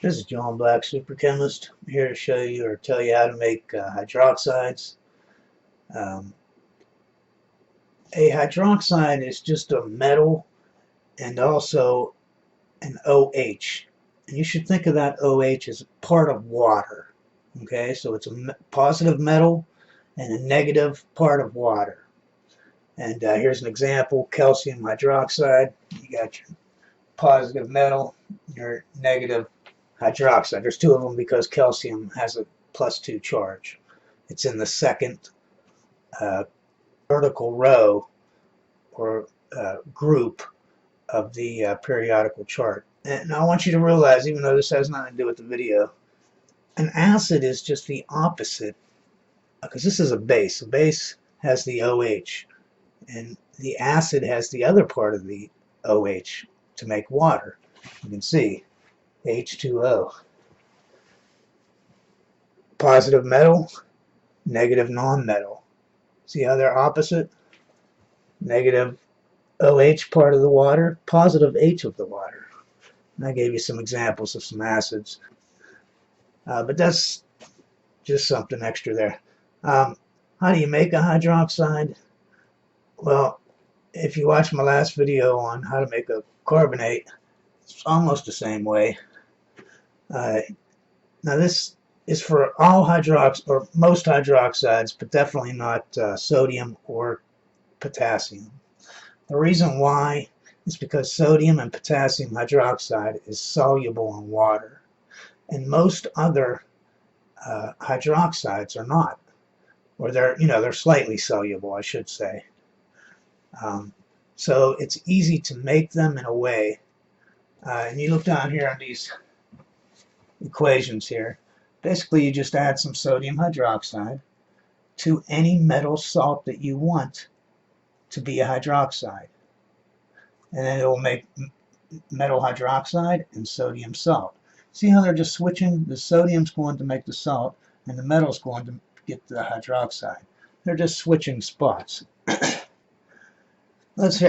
This is John Black, Super Chemist. I'm here to show you or tell you how to make hydroxides. Um, a hydroxide is just a metal and also an OH. And you should think of that OH as part of water. Okay, so it's a positive metal and a negative part of water. And here's an example, calcium hydroxide. You got your positive metal, your negative hydroxide. There's two of them because calcium has a +2 charge. It's in the second vertical row or group of the periodical chart. And I want you to realize, even though this has nothing to do with the video, an acid is just the opposite, because this is a base. A base has the OH, and the acid has the other part of the OH to make water. You can see H2O. Positive metal, negative nonmetal. See how they're opposite? Negative OH part of the water, positive H of the water. And I gave you some examples of some acids. But that's just something extra there. How do you make a hydroxide? Well, if you watch my last video on how to make a carbonate, it's almost the same way. Now this is for all or most hydroxides, but definitely not sodium or potassium. The reason why is because sodium and potassium hydroxide is soluble in water, and most other hydroxides are not, or they're slightly soluble, I should say. So it's easy to make them in a way. And you look down here on these equations here. Basically, you just add some sodium hydroxide to any metal salt that you want to be a hydroxide. And then it will make metal hydroxide and sodium salt. See how they're just switching? The sodium's going to make the salt, and the metal's going to get the hydroxide. They're just switching spots. Let's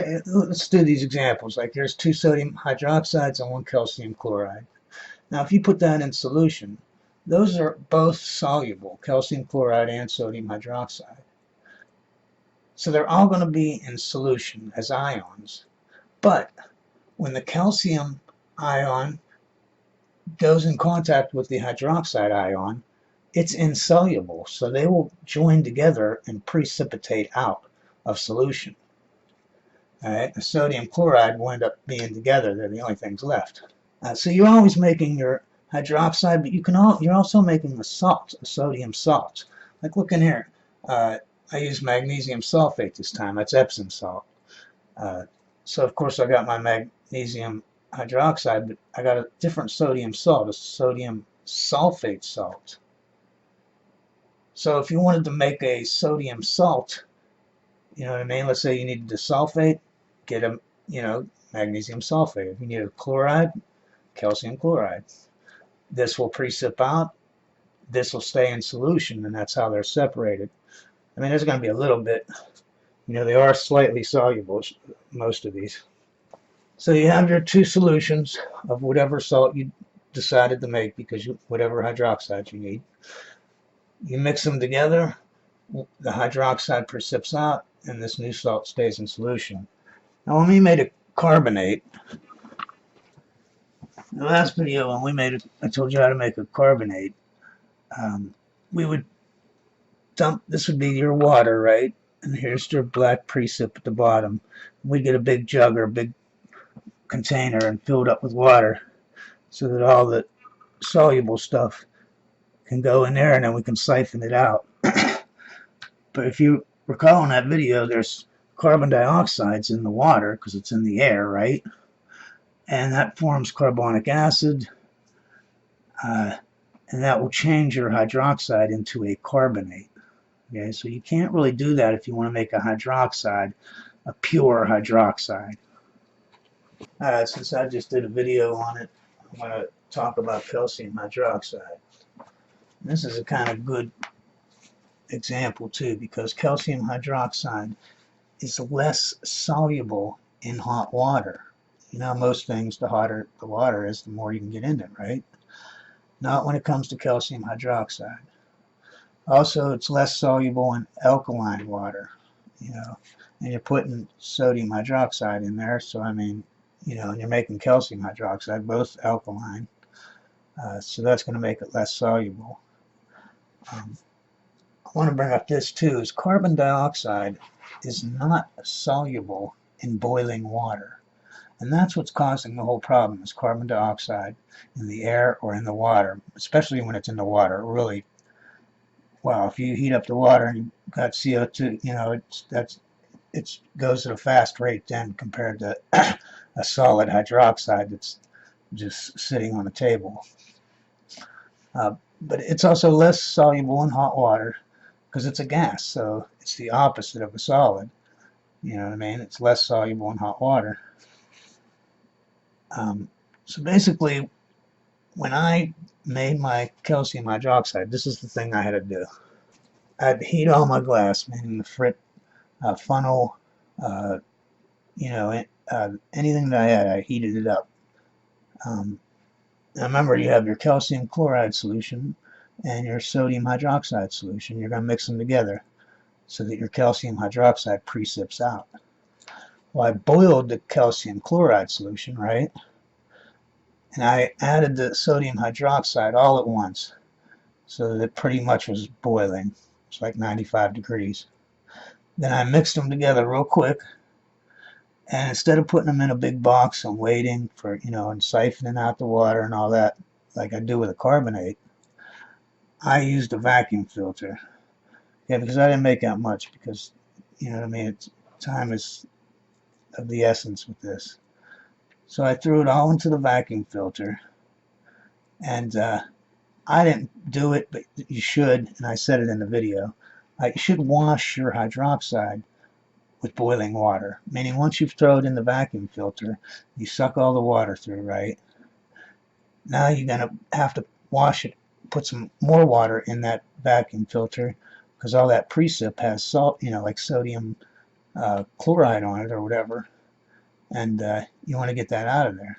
do these examples. Like there's 2 sodium hydroxides and 1 calcium chloride. Now if you put that in solution, those are both soluble, calcium chloride and sodium hydroxide. So they're all going to be in solution as ions. But when the calcium ion goes in contact with the hydroxide ion, it's insoluble. So they will join together and precipitate out of solution. All right, the sodium chloride will end up being together. They're the only things left. So you're always making your hydroxide, but you're also making a salt, a sodium salt. Like look in here. I use magnesium sulfate this time. That's Epsom salt. So of course I got my magnesium hydroxide, but I got a different sodium salt, a sodium sulfate salt. So if you wanted to make a sodium salt, you know what I mean? Let's say you needed a sulfate, get a, magnesium sulfate. If you need a chloride, calcium chloride. This will precip out, this will stay in solution, and that's how they're separated. I mean, there's going to be a little bit, they are slightly soluble, most of these. So you have your 2 solutions of whatever salt you decided to make, because whatever hydroxide you need. You mix them together, the hydroxide precipitates out, and this new salt stays in solution. Now when we made a carbonate, in the last video when we made it, I told you how to make a carbonate. We would dump, this would be your water, right? And here's your black precip at the bottom. We get a big jug or a big container and fill it up with water so that all the soluble stuff can go in there, and then we can siphon it out. But if you recall in that video, there's carbon dioxides in the water because it's in the air, right? And that forms carbonic acid, and that will change your hydroxide into a carbonate. Okay, so you can't really do that if you want to make a hydroxide, a pure hydroxide. Since I just did a video on it, I'm going to talk about calcium hydroxide. This is a kind of good example too, because calcium hydroxide is less soluble in hot water. Most things, the hotter the water is, the more you can get in it, right? not when it comes to calcium hydroxide. Also, it's less soluble in alkaline water, you know, and you're putting sodium hydroxide in there, so I mean, you know, and you're making calcium hydroxide, both alkaline, so that's going to make it less soluble. I want to bring up this too, is carbon dioxide is not soluble in boiling water. And that's what's causing the whole problem, is carbon dioxide in the air or in the water, especially when it's in the water. Really, well, if you heat up the water and you've got CO2, you know, it goes at a fast rate then compared to a solid hydroxide that's just sitting on the table. But it's also less soluble in hot water because it's a gas, so it's the opposite of a solid. You know what I mean? It's less soluble in hot water. So basically, when I made my calcium hydroxide, this is the thing I had to do. I'd heat all my glass, meaning the frit, funnel, you know, anything that I had, I heated it up. Now remember, you have your calcium chloride solution and your sodium hydroxide solution. You're going to mix them together so that your calcium hydroxide precipitates out. Well, I boiled the calcium chloride solution, right? And I added the sodium hydroxide all at once, so that it pretty much was boiling. It's like 95 degrees. Then I mixed them together real quick, and instead of putting them in a big box and waiting for, you know, and siphoning out the water and all that, like I do with a carbonate, I used a vacuum filter. Yeah, because I didn't make out much, because, you know what I mean, time is of the essence with this. So I threw it all into the vacuum filter, and I didn't do it, but you should, and I said it in the video. You should wash your hydroxide with boiling water, meaning once you throw it in the vacuum filter, you suck all the water through, right? Now you're going to have to wash it, put some more water in that vacuum filter, because all that precip has salt, you know, like sodium chloride on it or whatever, and you want to get that out of there.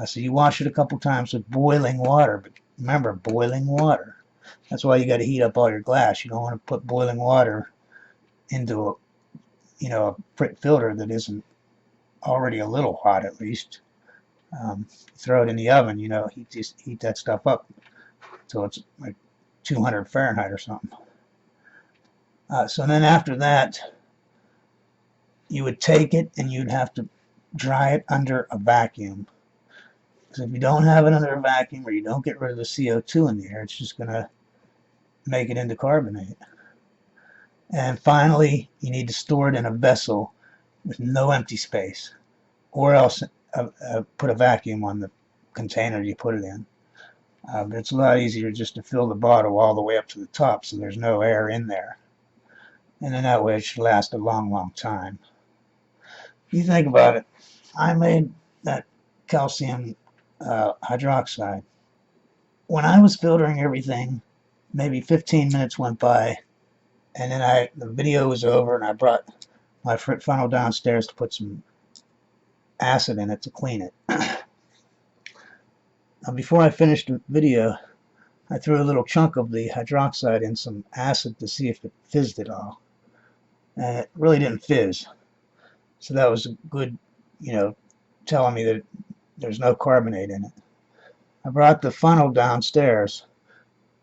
So you wash it a couple times with boiling water, but remember, boiling water. That's why you got to heat up all your glass. You don't want to put boiling water into a, you know, a Frit filter that isn't already a little hot, at least. Throw it in the oven, you know, heat that stuff up until it's like 200 Fahrenheit or something. So then after that, you would take it and you'd have to dry it under a vacuum. Because if you don't have it under a vacuum, or you don't get rid of the CO2 in the air, it's just going to make it into carbonate. And finally, you need to store it in a vessel with no empty space, or else put a vacuum on the container you put it in. But it's a lot easier just to fill the bottle all the way up to the top so there's no air in there. And then that way it should last a long, long time. You think about it. I made that calcium hydroxide. When I was filtering everything, maybe 15 minutes went by, and then the video was over, and I brought my Frit funnel downstairs to put some acid in it to clean it. Now, before I finished the video, I threw a little chunk of the hydroxide in some acid to see if it fizzed at all. And it really didn't fizz. So that was a good, you know, telling me that there's no carbonate in it. I brought the funnel downstairs.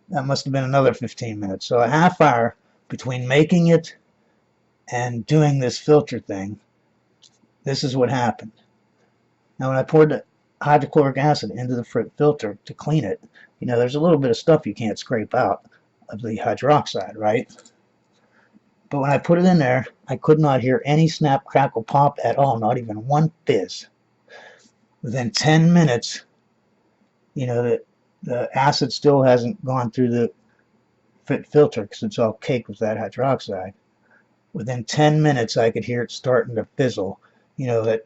That must have been another 15 minutes. So a half hour between making it and doing this filter thing. This is what happened. Now when I poured the hydrochloric acid into the Frit filter to clean it, you know, there's a little bit of stuff you can't scrape out of the hydroxide, right? But when I put it in there, I could not hear any snap, crackle, pop at all, not even one fizz. Within 10 minutes, you know, the acid still hasn't gone through the Frit filter because it's all caked with that hydroxide. Within 10 minutes, I could hear it starting to fizzle, you know, like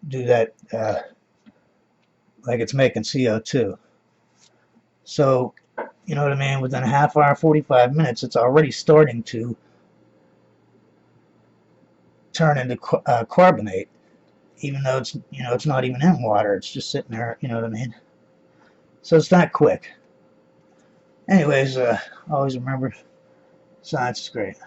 it's making CO2. So, you know what I mean? Within a half hour, 45 minutes, it's already starting to turn into carbonate, even though it's not even in water. It's just sitting there, you know what I mean? So it's that quick. Anyways, always remember, science is great.